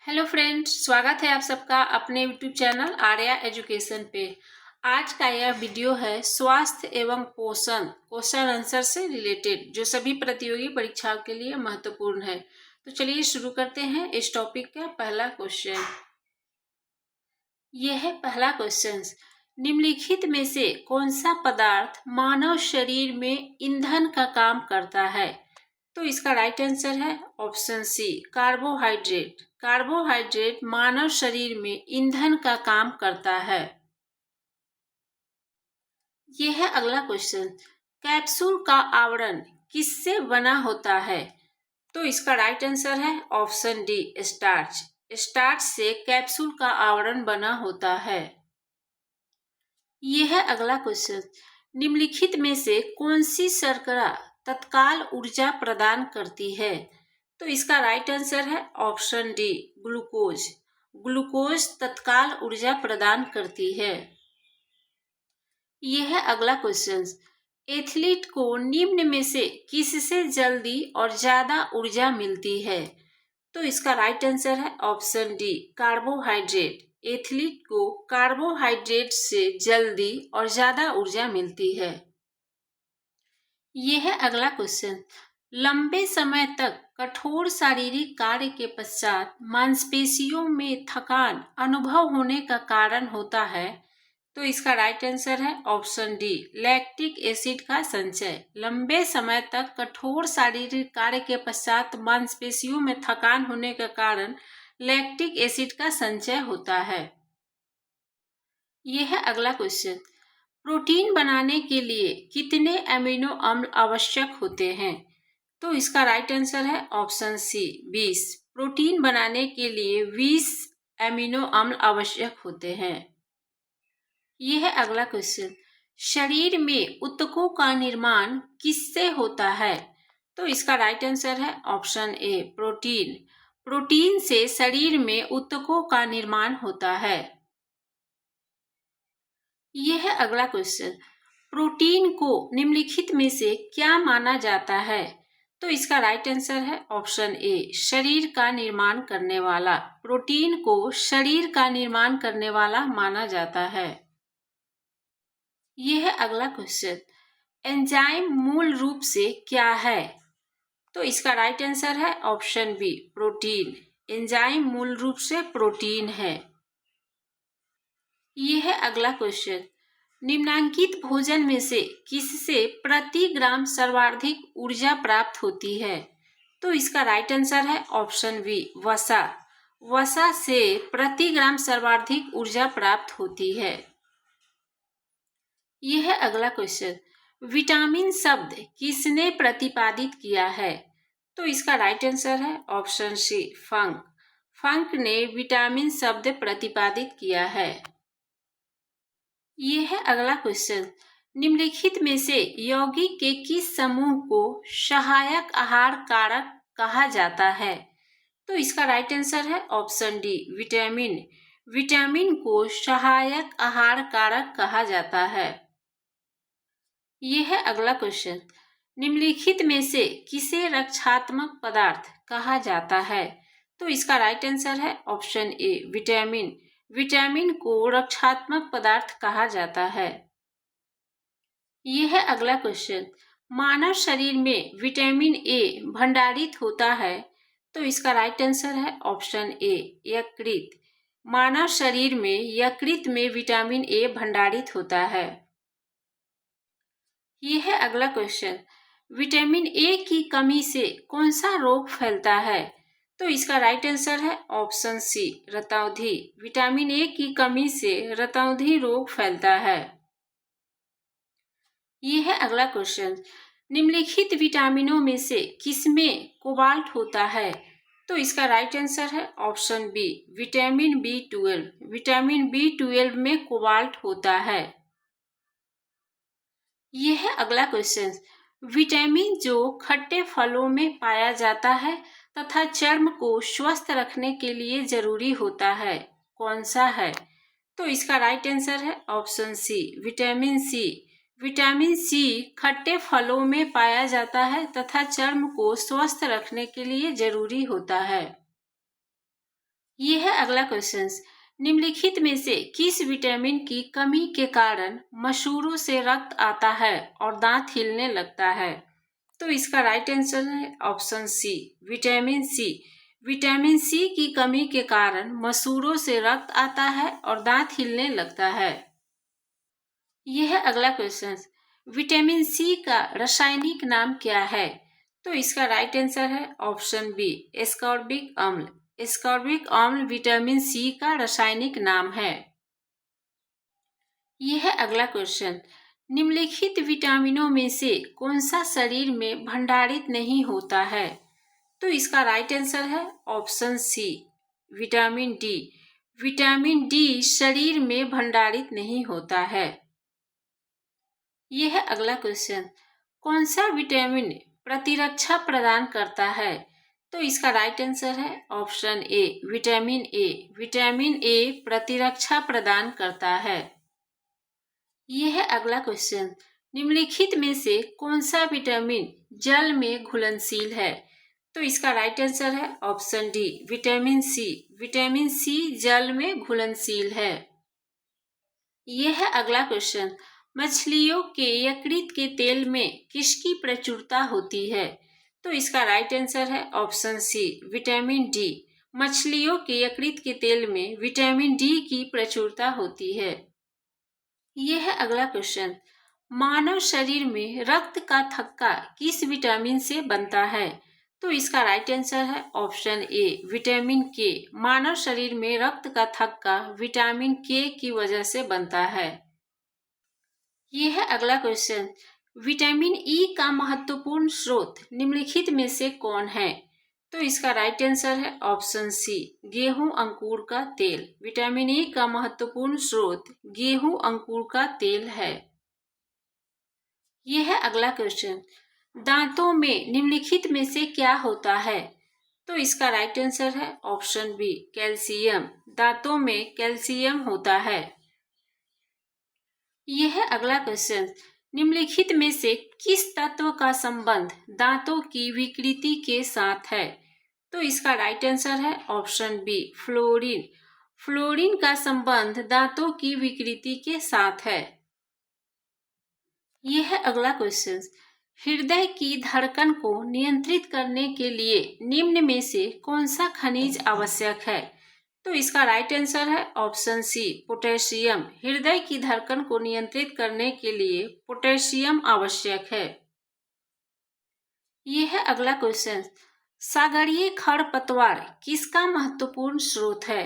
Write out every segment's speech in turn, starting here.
Hello friends, स्वागत है आप सबका अपने यूट्यूब चैनल आर्या एजुकेशन पे। आज का यह वीडियो है स्वास्थ्य एवं पोषण क्वेश्चन आंसर से रिलेटेड, जो सभी प्रतियोगी परीक्षाओं के लिए महत्वपूर्ण है। तो चलिए शुरू करते हैं इस टॉपिक का पहला क्वेश्चन। यह है पहला क्वेश्चन। निम्नलिखित में से कौन सा पदार्थ मानव शरीर में ईंधन का काम करता है? तो इसका राइट आंसर है ऑप्शन सी, कार्बोहाइड्रेट। कार्बोहाइड्रेट मानव शरीर में ईंधन का काम करता है। यह है अगला क्वेश्चन। कैप्सूल का आवरण किससे बना होता है? तो इसका राइट आंसर है ऑप्शन डी, स्टार्च। स्टार्च से कैप्सूल का आवरण बना होता है। यह है अगला क्वेश्चन। निम्नलिखित में से कौन सी शर्करा तत्काल ऊर्जा प्रदान करती है? तो इसका राइट आंसर है ऑप्शन डी, ग्लूकोज। ग्लूकोज तत्काल ऊर्जा प्रदान करती है। यह है अगला क्वेश्चन। एथलीट को निम्न में से किससे जल्दी और ज्यादा ऊर्जा मिलती है? तो इसका राइट आंसर है ऑप्शन डी, कार्बोहाइड्रेट। एथलीट को कार्बोहाइड्रेट से जल्दी और ज्यादा ऊर्जा मिलती है। यह है अगला क्वेश्चन। लंबे समय तक कठोर शारीरिक कार्य के पश्चात मांसपेशियों में थकान अनुभव होने का कारण होता है। तो इसका राइट आंसर है ऑप्शन डी, लैक्टिक एसिड का संचय। लंबे समय तक कठोर शारीरिक कार्य के पश्चात मांसपेशियों में थकान होने का कारण लैक्टिक एसिड का संचय होता है। यह है अगला क्वेश्चन। प्रोटीन बनाने के लिए कितने अमीनो अम्ल आवश्यक होते हैं? तो इसका राइट आंसर है ऑप्शन सी, 20। प्रोटीन बनाने के लिए 20 अमीनो अम्ल आवश्यक होते हैं। यह है अगला क्वेश्चन। शरीर में ऊतकों का निर्माण किससे होता है? तो इसका राइट आंसर है ऑप्शन ए, प्रोटीन। प्रोटीन से शरीर में ऊतकों का निर्माण होता है। यह है अगला क्वेश्चन। प्रोटीन को निम्नलिखित में से क्या माना जाता है? तो इसका राइट आंसर है ऑप्शन ए, शरीर का निर्माण करने वाला। प्रोटीन को शरीर का निर्माण करने वाला माना जाता है। यह है अगला क्वेश्चन। एंजाइम मूल रूप से क्या है? तो इसका राइट आंसर है ऑप्शन बी, प्रोटीन। एंजाइम मूल रूप से प्रोटीन है। यह है अगला क्वेश्चन। निम्नांकित भोजन में से किससे प्रति ग्राम सर्वाधिक ऊर्जा प्राप्त होती है? तो इसका राइट आंसर है ऑप्शन बी, वसा। वसा से प्रति ग्राम सर्वाधिक ऊर्जा प्राप्त होती है। यह है अगला क्वेश्चन। विटामिन शब्द किसने प्रतिपादित किया है? तो इसका राइट आंसर है ऑप्शन सी, फंक। फंक ने विटामिन शब्द प्रतिपादित किया है। यह है अगला क्वेश्चन। निम्नलिखित में से यौगिक के किस समूह को सहायक आहार कारक कहा जाता है? तो इसका राइट आंसर है ऑप्शन डी, विटामिन। विटामिन को सहायक आहार कारक कहा जाता है। यह है अगला क्वेश्चन। निम्नलिखित में से किसे रक्षात्मक पदार्थ कहा जाता है? तो इसका राइट आंसर है ऑप्शन ए, विटामिन। विटामिन को रक्षात्मक पदार्थ कहा जाता है। यह है अगला क्वेश्चन। मानव शरीर में विटामिन ए भंडारित होता है। तो इसका राइट आंसर है ऑप्शन ए, यकृत। मानव शरीर में यकृत में विटामिन ए भंडारित होता है। यह है अगला क्वेश्चन। विटामिन ए की कमी से कौन सा रोग फैलता है? तो इसका राइट आंसर है ऑप्शन सी, रतौंधी। विटामिन ए की कमी से रतौंधी रोग फैलता है। यह है अगला क्वेश्चन। निम्नलिखित विटामिनों में से किसमें कोबाल्ट होता है? तो इसका राइट आंसर है ऑप्शन बी, विटामिन बी12। विटामिन बी12 में कोबाल्ट होता है। यह है अगला क्वेश्चन। विटामिन जो खट्टे फलों में पाया जाता है तथा चर्म को स्वस्थ रखने के लिए जरूरी होता है, कौन सा है? तो इसका राइट आंसर है option C, vitamin C. Vitamin C खट्टे फलों में पाया जाता है तथा चर्म को स्वस्थ रखने के लिए जरूरी होता है। ये है अगला क्वेश्चन। निम्नलिखित में से किस विटामिन की कमी के कारण मसूड़ों से रक्त आता है और दांत हिलने लगता है? तो इसका राइट आंसर है option C, vitamin C. Vitamin C की कमी के कारण मसूड़ों से रक्त आता है और दांत हिलने लगता है। यह है अगला क्वेश्चन। विटामिन सी का रासायनिक नाम क्या है? तो इसका राइट आंसर है ऑप्शन बी, एस्कॉर्बिक अम्ल। एस्कॉर्बिक अम्ल विटामिन सी का रासायनिक नाम है। यह है अगला क्वेश्चन। निम्नलिखित विटामिनों में से कौन सा शरीर में भंडारित नहीं होता है? तो इसका राइट आंसर है option C, vitamin D. Vitamin D शरीर में भंडारित नहीं होता है। यह है अगला क्वेश्चन। कौन सा विटामिन प्रतिरक्षा प्रदान करता है? तो इसका राइट आंसर है option A, vitamin A. Vitamin A प्रतिरक्षा प्रदान करता है। यह है अगला क्वेश्चन। निम्नलिखित में से कौन सा विटामिन जल में घुलनशील है? तो इसका राइट आंसर है option D, vitamin C. Vitamin C जल में घुलनशील है। यह है अगला क्वेश्चन। मछलियों के यकृत के तेल में किसकी प्रचुरता होती है? तो इसका राइट आंसर है ऑप्शन सी, विटामिन डी। मछलियों के यकृत के तेल में विटामिन डी की प्रचुरता होती है। यह है अगला क्वेश्चन। मानव शरीर में रक्त का थक्का किस विटामिन से बनता है? तो इसका राइट आंसर है ऑप्शन ए, विटामिन के। मानव शरीर में रक्त का थक्का विटामिन के की वजह से बनता है। यह है अगला क्वेश्चन। विटामिन ई का महत्वपूर्ण स्रोत निम्नलिखित में से कौन है? तो इसका राइट आंसर है ऑप्शन सी, गेहूं अंकुर का तेल। विटामिन ई का महत्वपूर्ण स्रोत गेहूं अंकुर का तेल है। यह है अगला क्वेश्चन। दांतों में निम्नलिखित में से क्या होता है? तो इसका राइट आंसर है ऑप्शन बी, कैल्शियम। दांतों में कैल्शियम होता है। यह है अगला क्वेश्चन। निम्नलिखित में से किस तत्व का संबंध दांतों की विकृति के साथ है? तो इसका राइट आंसर है ऑप्शन बी, फ्लोरीन। फ्लोरीन का संबंध दांतों की विकृति के साथ है। यह है अगला क्वेश्चन। हृदय की धड़कन को नियंत्रित करने के लिए निम्न में से कौन सा खनिज आवश्यक है? तो इसका राइट आंसर है ऑप्शन सी, पोटेशियम। हृदय की धड़कन को नियंत्रित करने के लिए पोटेशियम आवश्यक है। यह है अगला क्वेश्चन। सागरीय खरपतवार किसका महत्वपूर्ण स्रोत है?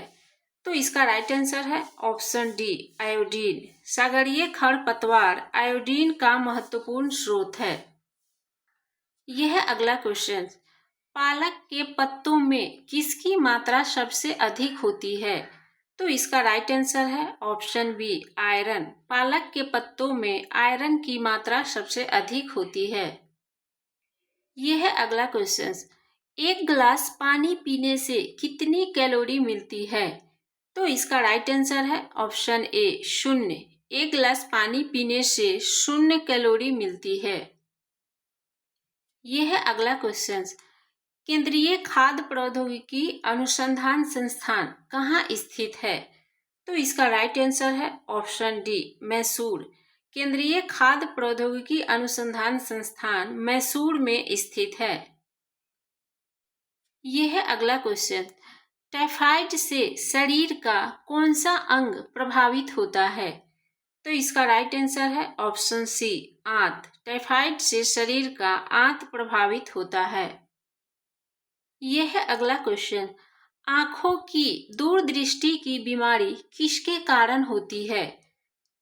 तो इसका राइट आंसर है ऑप्शन डी, आयोडीन। सागरीय खरपतवार आयोडीन का महत्वपूर्ण स्रोत है। यह है अगला क्वेश्चन। पालक के पत्तों में किसकी मात्रा सबसे अधिक होती है? तो इसका राइट आंसर है ऑप्शन बी, आयरन। पालक के पत्तों में आयरन की मात्रा सबसे अधिक होती है। यह है अगला क्वेश्चन। एक गिलास पानी पीने से कितनी कैलोरी मिलती है? तो इसका राइट आंसर है ऑप्शन ए, 0। एक गिलास पानी पीने से 0 कैलोरी मिलती है। यह है अगला क्वेश्चन। केंद्रीय खाद्य प्रौद्योगिकी अनुसंधान संस्थान कहाँ स्थित है? तो इसका राइट आंसर है ऑप्शन डी, मैसूर। केंद्रीय खाद्य प्रौद्योगिकी अनुसंधान संस्थान मैसूर में स्थित है। यह है अगला क्वेश्चन। टाइफाइड से शरीर का कौन सा अंग प्रभावित होता है? तो इसका राइट आंसर है ऑप्शन सी, आंत। टाइफाइड से शरीर का आंत प्रभावित होता है। यह है अगला क्वेश्चन। आंखों की दूरदृष्टि की बीमारी किसके कारण होती है?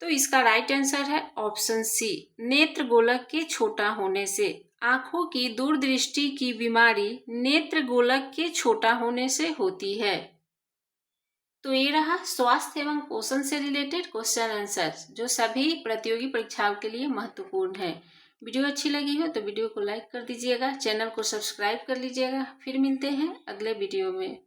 तो इसका राइट आंसर है ऑप्शन सी, नेत्र गोलक के छोटा होने से। आंखों की दूरदृष्टि की बीमारी नेत्र गोलक के छोटा होने से होती है। तो ये रहा स्वास्थ्य एवं पोषण से रिलेटेड क्वेश्चन आंसर जो सभी प्रतियोगी परीक्षाओं के लिए महत्वपूर्ण है। वीडियो अच्छी लगी हो तो वीडियो को लाइक कर दीजिएगा, चैनल को सब्सक्राइब कर लीजिएगा। फिर मिलते हैं अगले वीडियो में।